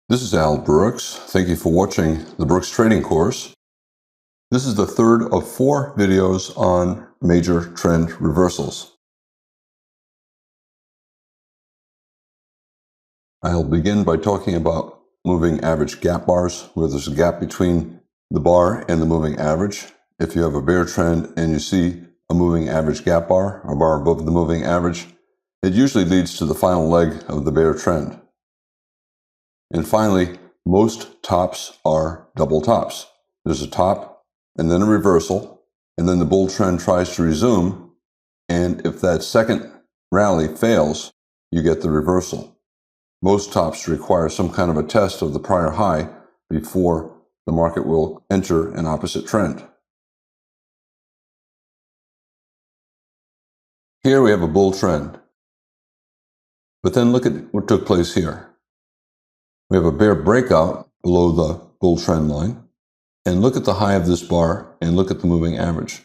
This is Al Brooks. Thank you for watching the Brooks Trading Course. This is the third of 4 videos on major trend reversals. I'll begin by talking about moving average gap bars, where there's a gap between the bar and the moving average. If you have a bear trend and you see a moving average gap bar, a bar above the moving average, it usually leads to the final leg of the bear trend. And finally, most tops are double tops. There's a top and then a reversal, and then the bull trend tries to resume, and if that second rally fails, you get the reversal. Most tops require some kind of a test of the prior high before the market will enter an opposite trend. Here we have a bull trend. But then look at what took place here. We have a bear breakout below the bull trend line, and look at the high of this bar and look at the moving average.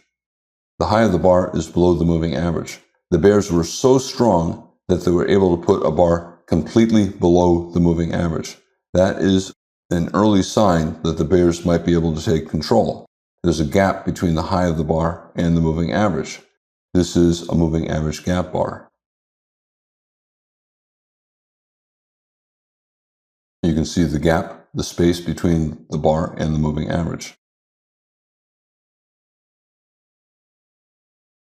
The high of the bar is below the moving average. The bears were so strong that they were able to put a bar completely below the moving average. That is an early sign that the bears might be able to take control. There's a gap between the high of the bar and the moving average. This is a moving average gap bar. You can see the gap, the space between the bar and the moving average.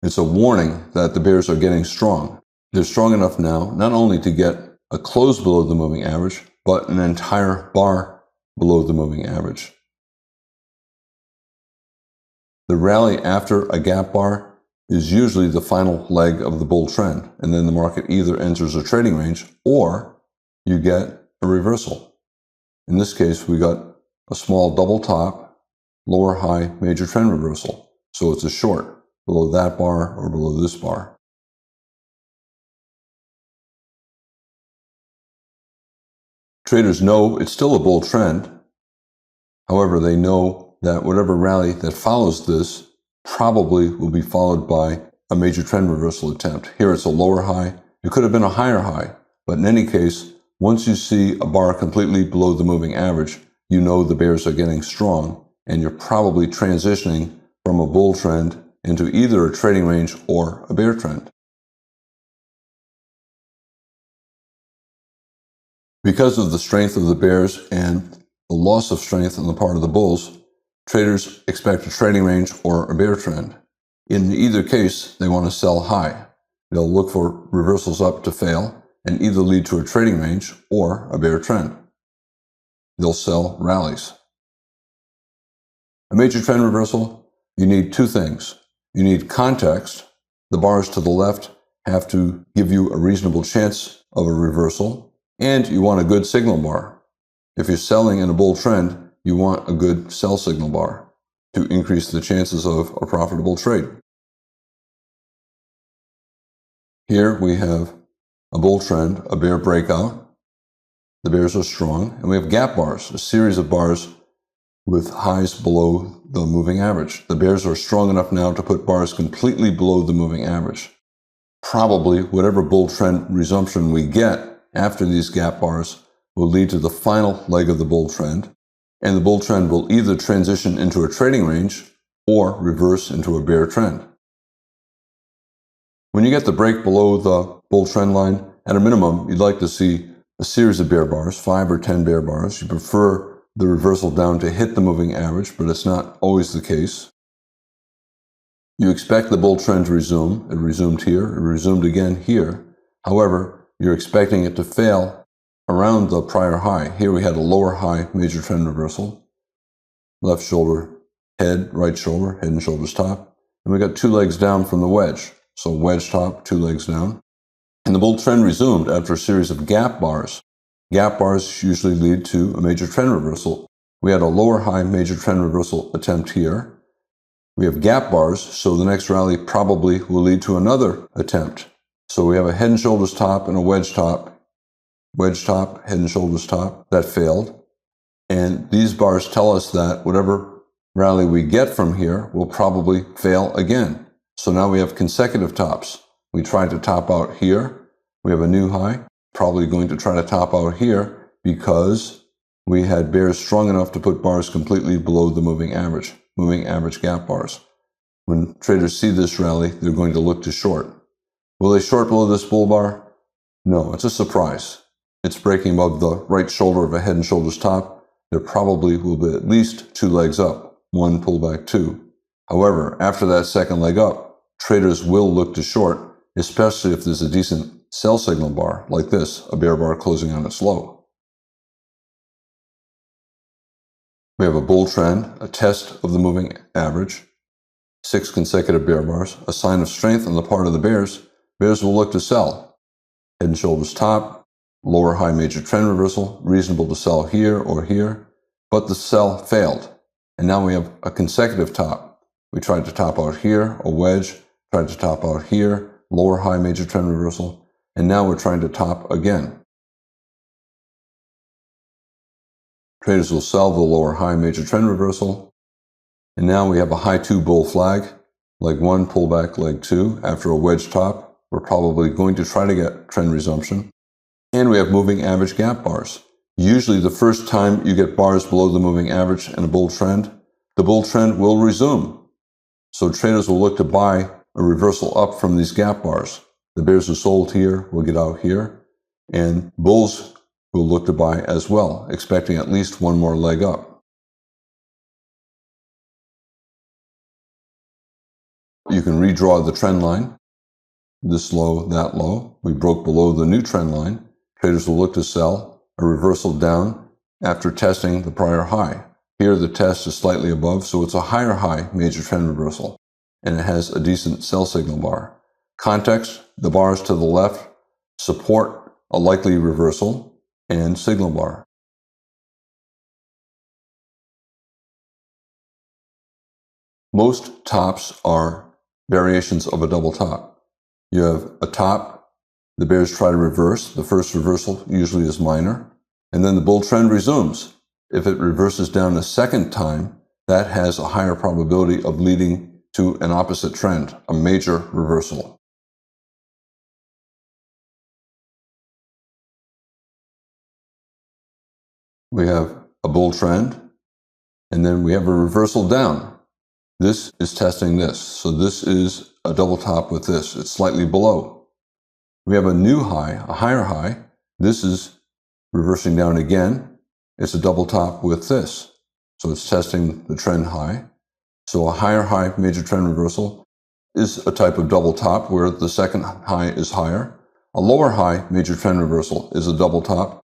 It's a warning that the bears are getting strong. They're strong enough now not only to get a close below the moving average, but an entire bar below the moving average. The rally after a gap bar is usually the final leg of the bull trend, and then the market either enters a trading range or you get a reversal. In this case, we got a small double top, lower high major trend reversal. So it's a short below that bar or below this bar. Traders know it's still a bull trend. However, they know that whatever rally that follows this probably will be followed by a major trend reversal attempt. Here it's a lower high. It could have been a higher high, but in any case, once you see a bar completely below the moving average, you know the bears are getting strong, and you're probably transitioning from a bull trend into either a trading range or a bear trend. Because of the strength of the bears and the loss of strength on the part of the bulls, traders expect a trading range or a bear trend. In either case, they want to sell high. They'll look for reversals up to fail and either lead to a trading range or a bear trend. They'll sell rallies. A major trend reversal, you need 2 things. You need context. The bars to the left have to give you a reasonable chance of a reversal, and you want a good signal bar. If you're selling in a bull trend, you want a good sell signal bar to increase the chances of a profitable trade. Here we have a bull trend, a bear breakout. The bears are strong, and we have gap bars, a series of bars with highs below the moving average. The bears are strong enough now to put bars completely below the moving average. Probably whatever bull trend resumption we get after these gap bars will lead to the final leg of the bull trend, and the bull trend will either transition into a trading range or reverse into a bear trend. When you get the break below the bull trend line, at a minimum, you'd like to see a series of bear bars, 5 or 10 bear bars. You prefer the reversal down to hit the moving average, but it's not always the case. You expect the bull trend to resume. It resumed here. It resumed again here. However, you're expecting it to fail around the prior high. Here we had a lower high major trend reversal. Left shoulder, head, right shoulder, head and shoulders top. And we got 2 legs down from the wedge. So wedge top, 2 legs down. And the bull trend resumed after a series of gap bars. Gap bars usually lead to a major trend reversal. We had a lower high major trend reversal attempt here. We have gap bars, so the next rally probably will lead to another attempt. So we have a head and shoulders top and a wedge top. Wedge top, head and shoulders top. That failed. And these bars tell us that whatever rally we get from here will probably fail again. So now we have consecutive tops. We tried to top out here. We have a new high. Probably going to try to top out here because we had bears strong enough to put bars completely below the moving average gap bars. When traders see this rally, they're going to look to short. Will they short below this bull bar? No, it's a surprise. It's breaking above the right shoulder of a head and shoulders top. There probably will be at least 2 legs up, 1 pullback 2. However, after that second leg up, traders will look to short, especially if there's a decent sell signal bar like this, a bear bar closing on its low. We have a bull trend, a test of the moving average, 6 consecutive bear bars, a sign of strength on the part of the bears. Bears will look to sell. Head and shoulders top, lower high major trend reversal, reasonable to sell here or here, but the sell failed. And now we have a consecutive top. We tried to top out here, a wedge, tried to top out here, lower high major trend reversal, and now we're trying to top again. Traders will sell the lower high major trend reversal, and now we have a high 2 bull flag, leg 1, pullback, leg 2. After a wedge top, we're probably going to try to get trend resumption. And we have moving average gap bars. Usually the first time you get bars below the moving average and a bull trend, the bull trend will resume. So traders will look to buy a reversal up from these gap bars. The bears who sold here will get out here, and bulls will look to buy as well, expecting at least 1 more leg up. You can redraw the trend line. This low, that low. We broke below the new trend line. Traders will look to sell a reversal down after testing the prior high. Here the test is slightly above, so it's a higher high major trend reversal, and it has a decent sell signal bar. Context, the bars to the left support a likely reversal and signal bar. Most tops are variations of a double top. You have a top, the bears try to reverse. The first reversal usually is minor, and then the bull trend resumes. If it reverses down a second time, that has a higher probability of leading to an opposite trend, a major reversal. We have a bull trend, and then we have a reversal down. This is testing this. So this is a double top with this. It's slightly below. We have a new high, a higher high. This is reversing down again. It's a double top with this. So it's testing the trend high. So a higher high major trend reversal is a type of double top where the second high is higher. A lower high major trend reversal is a double top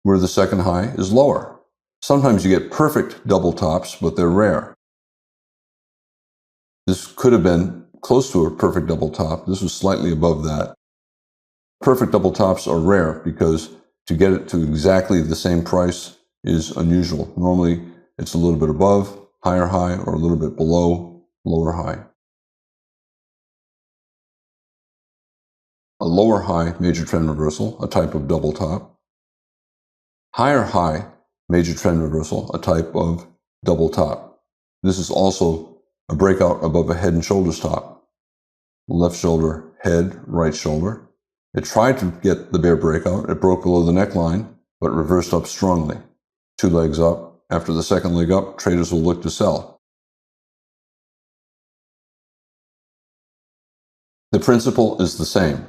where the second high is lower. Sometimes you get perfect double tops, but they're rare. This could have been close to a perfect double top. This was slightly above that. Perfect double tops are rare because to get it to exactly the same price is unusual. Normally it's a little bit above, higher high, or a little bit below, lower high. A lower high major trend reversal, a type of double top. Higher high major trend reversal, a type of double top. This is also a breakout above a head and shoulders top. Left shoulder, head, right shoulder. It tried to get the bear breakout. It broke below the neckline, but reversed up strongly. 2 legs up. After the second leg up, traders will look to sell. The principle is the same.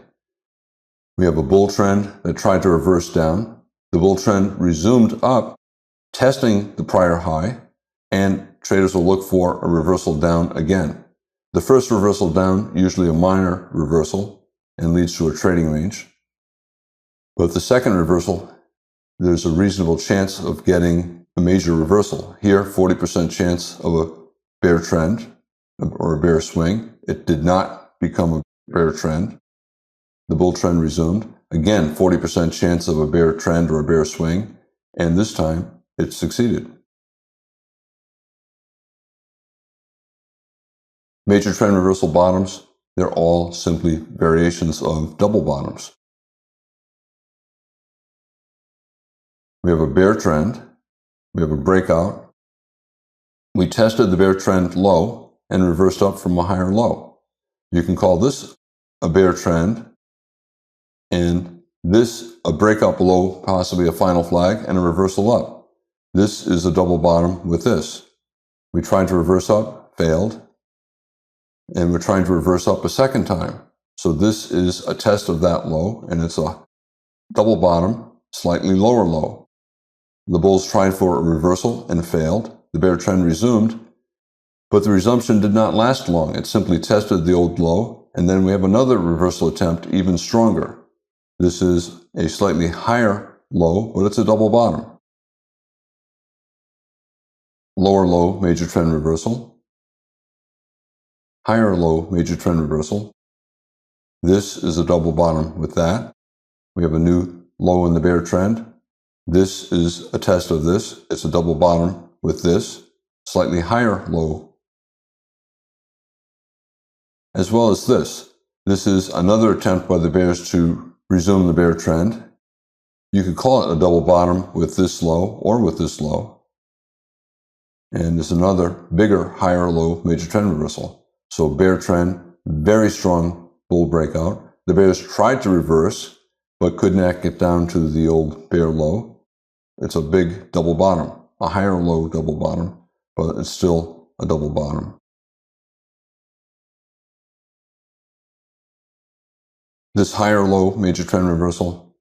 We have a bull trend that tried to reverse down. The bull trend resumed up, testing the prior high, and traders will look for a reversal down again. The first reversal down, usually a minor reversal, and leads to a trading range. But the second reversal, there's a reasonable chance of getting a major reversal. Here, 40% chance of a bear trend or a bear swing. It did not become a bear trend. The bull trend resumed. Again, 40% chance of a bear trend or a bear swing, and this time it succeeded. Major trend reversal bottoms, they're all simply variations of double bottoms. We have a bear trend. We have a breakout. We tested the bear trend low and reversed up from a higher low. You can call this a bear trend, and this a breakout below, possibly a final flag, and a reversal up. This is a double bottom with this. We tried to reverse up, failed, and we're trying to reverse up a second time. So this is a test of that low, and it's a double bottom, slightly lower low. The bulls tried for a reversal and failed. The bear trend resumed, but the resumption did not last long. It simply tested the old low, and then we have another reversal attempt, even stronger. This is a slightly higher low, but it's a double bottom. Lower low, major trend reversal. Higher low, major trend reversal. This is a double bottom with that. We have a new low in the bear trend. This is a test of this. It's a double bottom with this, slightly higher low. As well as this. This is another attempt by the bears to resume the bear trend. You could call it a double bottom with this low or with this low. And there's another bigger, higher low major trend reversal. So bear trend, very strong bull breakout. The bears tried to reverse, but could not get down to the old bear low. It's a big double bottom, a higher low double bottom, but it's still a double bottom. This higher low major trend reversal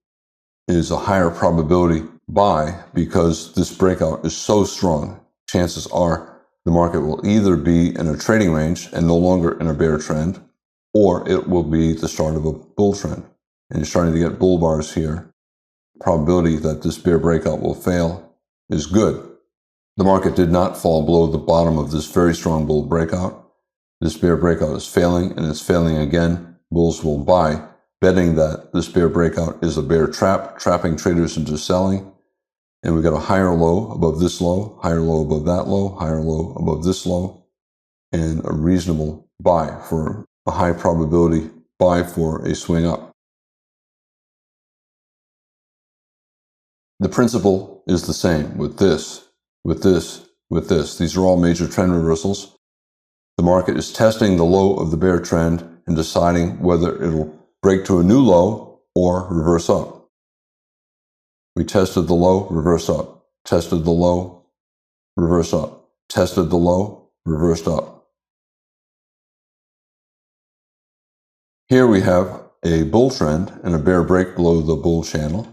is a higher probability buy because this breakout is so strong. Chances are the market will either be in a trading range and no longer in a bear trend, or it will be the start of a bull trend. And you're starting to get bull bars here. Probability that this bear breakout will fail is good. The market did not fall below the bottom of this very strong bull breakout. This bear breakout is failing, and it's failing again. Bulls will buy, betting that this bear breakout is a bear trap, trapping traders into selling. And we got a higher low above this low, higher low above that low, higher low above this low, and a reasonable buy for a high probability buy for a swing up. The principle is the same with this, with this, with this. These are all major trend reversals. The market is testing the low of the bear trend and deciding whether it'll break to a new low or reverse up. We tested the low, reverse up. Tested the low, reverse up. Tested the low, reversed up. Here we have a bull trend and a bear break below the bull channel.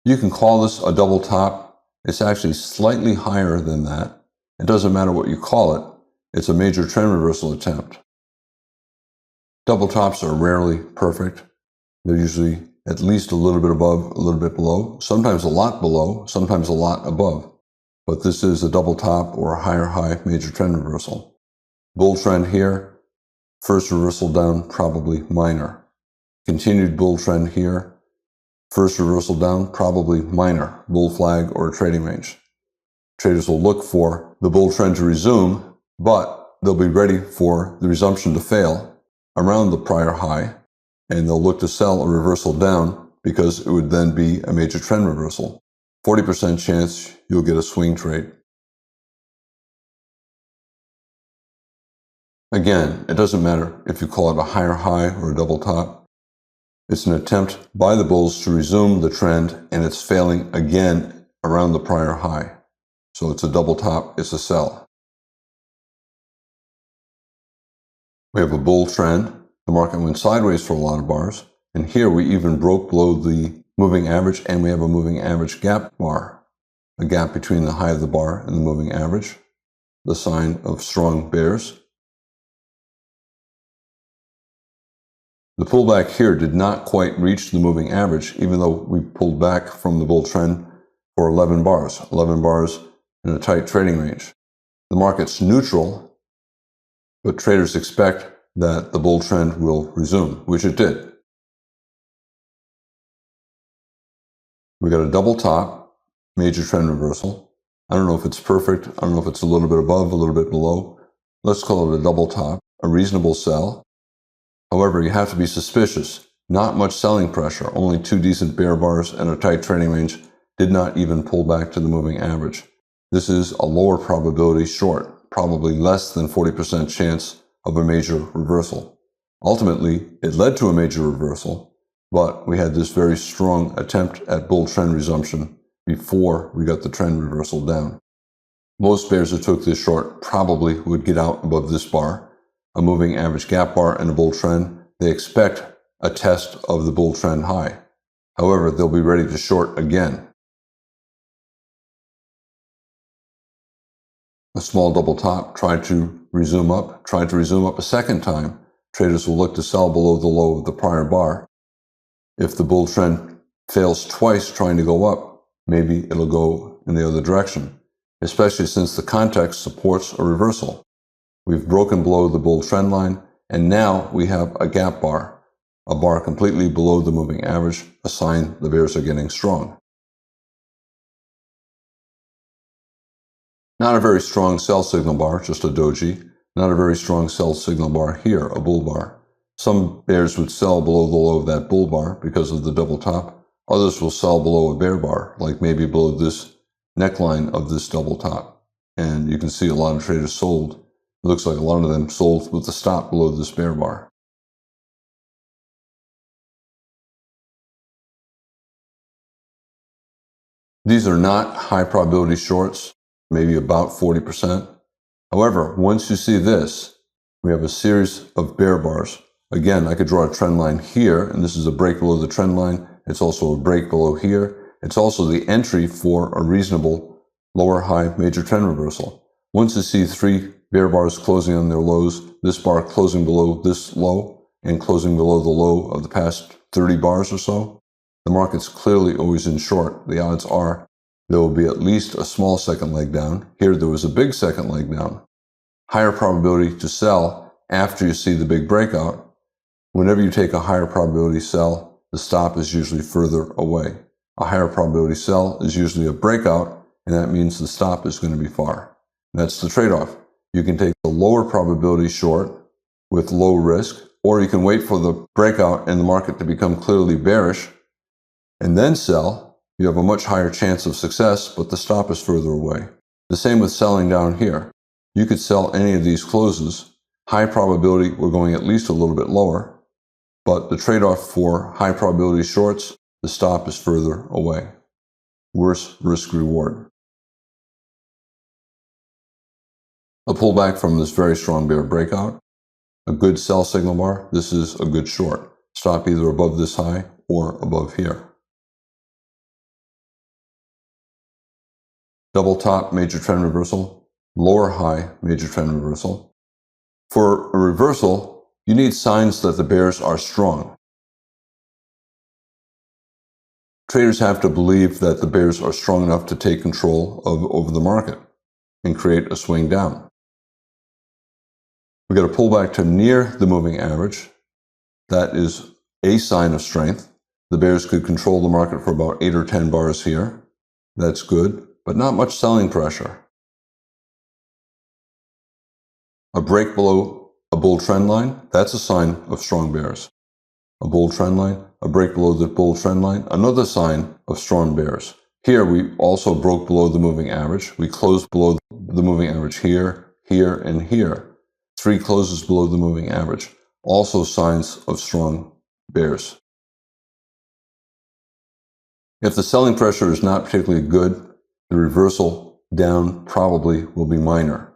You can call this a double top. It's actually slightly higher than that. It doesn't matter what you call it. It's a major trend reversal attempt. Double tops are rarely perfect. They're usually at least a little bit above, a little bit below, sometimes a lot below, sometimes a lot above. But this is a double top or a higher high major trend reversal. Bull trend here, first reversal down, probably minor. Continued bull trend here. First reversal down, probably minor, bull flag or trading range. Traders will look for the bull trend to resume, but they'll be ready for the resumption to fail around the prior high, and they'll look to sell a reversal down because it would then be a major trend reversal. 40% chance you'll get a swing trade. Again, it doesn't matter if you call it a higher high or a double top. It's an attempt by the bulls to resume the trend, and it's failing again around the prior high. So it's a double top, it's a sell. We have a bull trend. The market went sideways for a lot of bars, and here we even broke below the moving average, and we have a moving average gap bar, a gap between the high of the bar and the moving average, the sign of strong bears. The pullback here did not quite reach the moving average, even though we pulled back from the bull trend for 11 bars in a tight trading range. The market's neutral, but traders expect that the bull trend will resume, which it did. We got a double top, major trend reversal. I don't know if it's perfect. I don't know if it's a little bit above, a little bit below. Let's call it a double top, a reasonable sell. However, you have to be suspicious. Not much selling pressure, only 2 decent bear bars and a tight trading range, did not even pull back to the moving average. This is a lower probability short, probably less than 40% chance of a major reversal. Ultimately, it led to a major reversal, but we had this very strong attempt at bull trend resumption before we got the trend reversal down. Most bears who took this short probably would get out above this bar, a moving average gap bar and a bull trend. They expect a test of the bull trend high. However, they'll be ready to short again. A small double top, tried to resume up a second time. Traders will look to sell below the low of the prior bar. If the bull trend fails twice trying to go up, maybe it'll go in the other direction, especially since the context supports a reversal. We've broken below the bull trend line, and now we have a gap bar, a bar completely below the moving average, a sign the bears are getting strong. Not a very strong sell signal bar, just a doji. Not a very strong sell signal bar here, a bull bar. Some bears would sell below the low of that bull bar because of the double top. Others will sell below a bear bar, like maybe below this neckline of this double top. And you can see a lot of traders sold. It looks like a lot of them sold with the stop below this bear bar. These are not high probability shorts, maybe about 40%. However, once you see this, we have a series of bear bars. Again, I could draw a trend line here, and this is a break below the trend line. It's also a break below here. It's also the entry for a reasonable lower high major trend reversal. Once you see three bear bars closing on their lows, this bar closing below this low and closing below the low of the past 30 bars or so, the market's clearly always in short. The odds are there will be at least a small second leg down. Here there was a big second leg down. Higher probability to sell after you see the big breakout. Whenever you take a higher probability sell, the stop is usually further away. A higher probability sell is usually a breakout, and that means the stop is going to be far. That's the trade-off. You can take the lower probability short with low risk, or you can wait for the breakout and the market to become clearly bearish and then sell. You have a much higher chance of success, but the stop is further away. The same with selling down here. You could sell any of these closes. High probability, we're going at least a little bit lower, but the trade-off for high probability shorts, the stop is further away. Worse risk reward. A pullback from this very strong bear breakout. A good sell signal bar. This is a good short. Stop either above this high or above here. Double top major trend reversal, lower high major trend reversal. For a reversal, you need signs that the bears are strong. Traders have to believe that the bears are strong enough to take control over the market and create a swing down. We got a pullback to near the moving average. That is a sign of strength. The bears could control the market for about 8 or 10 bars here. That's good, but not much selling pressure. A break below a bull trend line, that's a sign of strong bears. A bull trend line, a break below the bull trend line, another sign of strong bears. Here we also broke below the moving average. We closed below the moving average here, here, and here. 3 closes below the moving average. Also signs of strong bears. If the selling pressure is not particularly good, the reversal down probably will be minor.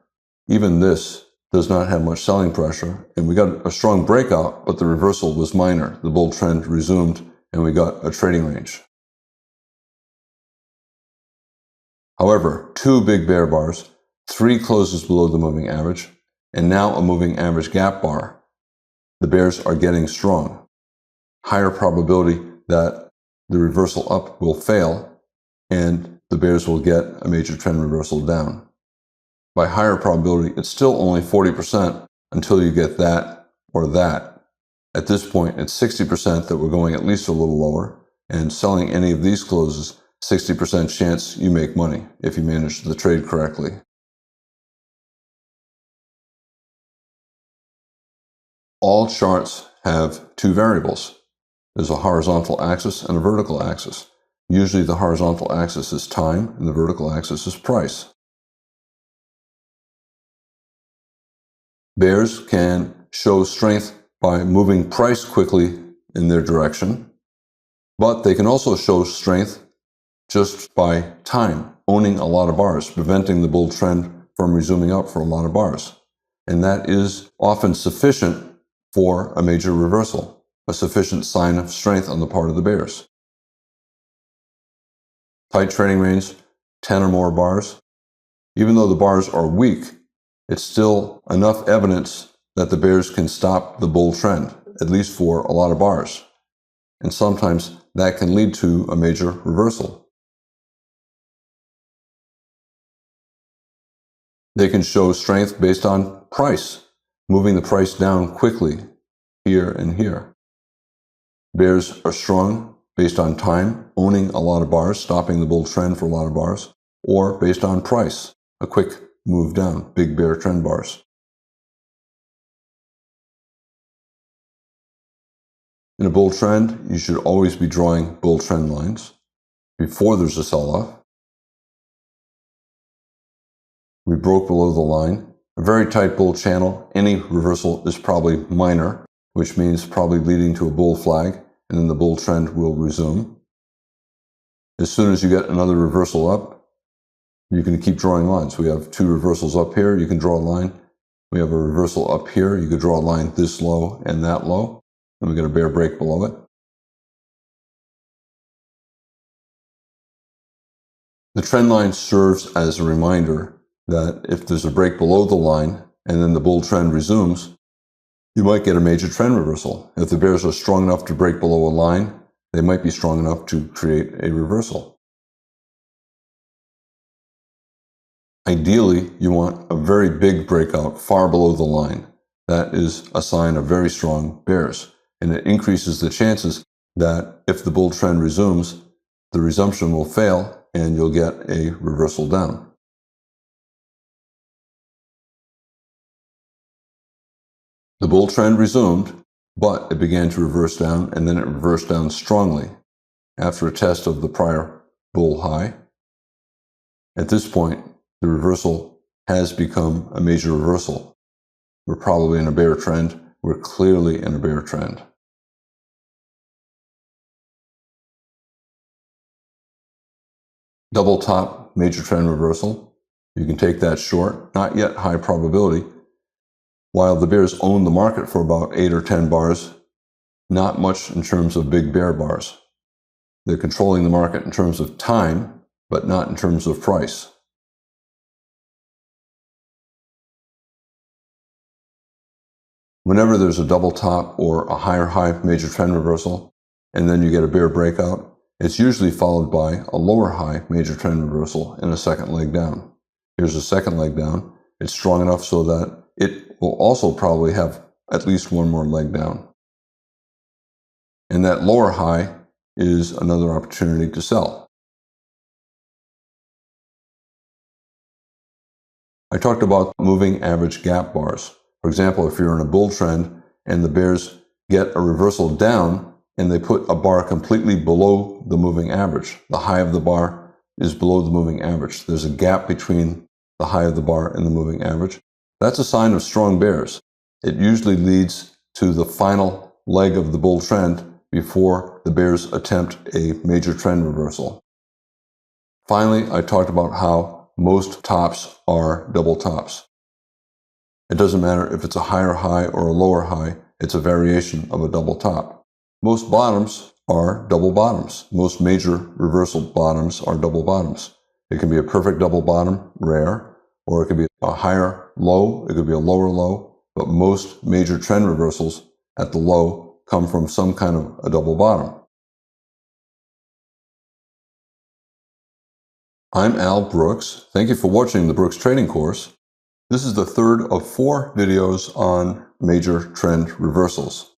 Even this does not have much selling pressure, and we got a strong breakout, but the reversal was minor. The bull trend resumed, and we got a trading range. However, 2 big bear bars, 3 closes below the moving average, and now a moving average gap bar. The bears are getting strong. Higher probability that the reversal up will fail, and the bears will get a major trend reversal down. By higher probability, it's still only 40% until you get that or that. At this point, it's 60% that we're going at least a little lower, and selling any of these closes, 60% chance you make money if you manage the trade correctly. All charts have 2 variables. There's a horizontal axis and a vertical axis. Usually the horizontal axis is time and the vertical axis is price. Bears can show strength by moving price quickly in their direction, But they can also show strength just by time, owning a lot of bars, preventing the bull trend from resuming up for a lot of bars. And that is often sufficient for a major reversal, a sufficient sign of strength on the part of the bears. Tight trading range, 10 or more bars. Even though the bars are weak, it's still enough evidence that the bears can stop the bull trend, at least for a lot of bars. And sometimes that can lead to a major reversal. They can show strength based on price, moving the price down quickly here and here. Bears are strong based on time, owning a lot of bars, stopping the bull trend for a lot of bars, or based on price, a quick move down, big bear trend bars. In a bull trend, you should always be drawing bull trend lines before there's a sell-off. We broke below the line. A very tight bull channel, any reversal is probably minor, which means probably leading to a bull flag, and then the bull trend will resume. As soon as you get another reversal up, you can keep drawing lines. We have two reversals up here, you can draw a line. We have a reversal up here, you could draw a line this low and that low, and we get a bear break below it. The trend line serves as a reminder that if there's a break below the line and then the bull trend resumes, you might get a major trend reversal. If the bears are strong enough to break below a line, they might be strong enough to create a reversal. Ideally, you want a very big breakout far below the line. That is a sign of very strong bears, and it increases the chances that if the bull trend resumes, the resumption will fail and you'll get a reversal down. The bull trend resumed, but it began to reverse down, and then it reversed down strongly after a test of the prior bull high. At this point, the reversal has become a major reversal. We're probably in a bear trend. We're clearly in a bear trend. Double top major trend reversal. You can take that short, not yet high probability. While the bears own the market for about 8 or 10 bars, not much in terms of big bear bars. They're controlling the market in terms of time, but not in terms of price. Whenever there's a double top or a higher high major trend reversal, and then you get a bear breakout, it's usually followed by a lower high major trend reversal and a second leg down. Here's a second leg down. It's strong enough so that it will also probably have at least one more leg down. And that lower high is another opportunity to sell. I talked about moving average gap bars. For example, if you're in a bull trend and the bears get a reversal down and they put a bar completely below the moving average, the high of the bar is below the moving average. There's a gap between the high of the bar and the moving average. That's a sign of strong bears. It usually leads to the final leg of the bull trend before the bears attempt a major trend reversal. Finally, I talked about how most tops are double tops. It doesn't matter if it's a higher high or a lower high, it's a variation of a double top. Most bottoms are double bottoms. Most major reversal bottoms are double bottoms. It can be a perfect double bottom, rare, or it could be a higher low, it could be a lower low, but most major trend reversals at the low come from some kind of a double bottom. I'm Al Brooks. Thank you for watching the Brooks Trading Course. This is the third of 4 videos on major trend reversals.